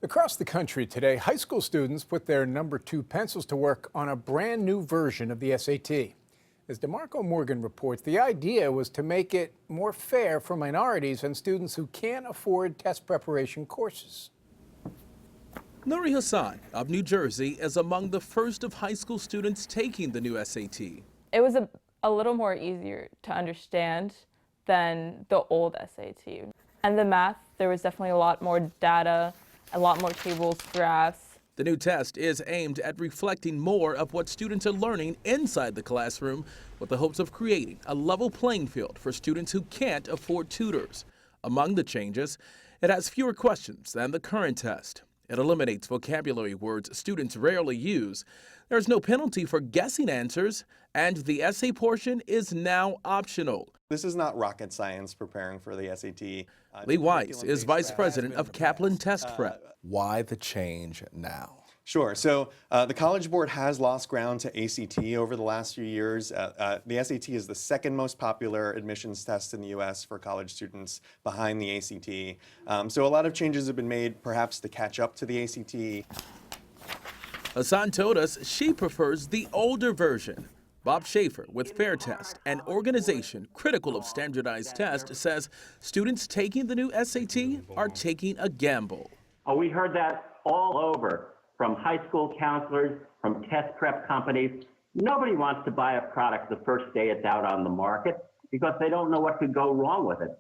Across the country today, high school students put their #2 pencils to work on a brand new version of the SAT. As DeMarco Morgan reports, the idea was to make it more fair for minorities and students who can't afford test preparation courses. Nuri Hassan of New Jersey is among the first of high school students taking the new SAT. It was a little more easier to understand than the old SAT. And the math, there was definitely a lot more data, a lot more tables, graphs. The new test is aimed at reflecting more of what students are learning inside the classroom with the hopes of creating a level playing field for students who can't afford tutors. Among the changes, it has fewer questions than the current test. It eliminates vocabulary words students rarely use. There's no penalty for guessing answers, and the essay portion is now optional. This is not rocket science preparing for the SAT. Lee Weiss is vice president of Kaplan Test Prep. Why the change now? Sure. So the College Board has lost ground to ACT over the last few years. The SAT is the second most popular admissions test in the U.S. for college students behind the ACT. So a lot of changes have been made, perhaps to catch up to the ACT. Hassan told us she prefers the older version. Bob Schaefer with Fair Test, an organization critical of standardized tests, says students taking the new SAT are taking a gamble. Oh, we heard that all over, from high school counselors, from test prep companies. Nobody wants to buy a product the first day it's out on the market because they don't know what could go wrong with it.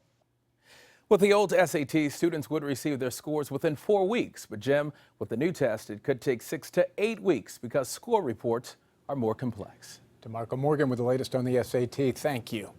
With the old SAT, students would receive their scores within 4 weeks. But Jim, with the new test, it could take 6 to 8 weeks because score reports are more complex. DeMarco Morgan with the latest on the SAT. Thank you.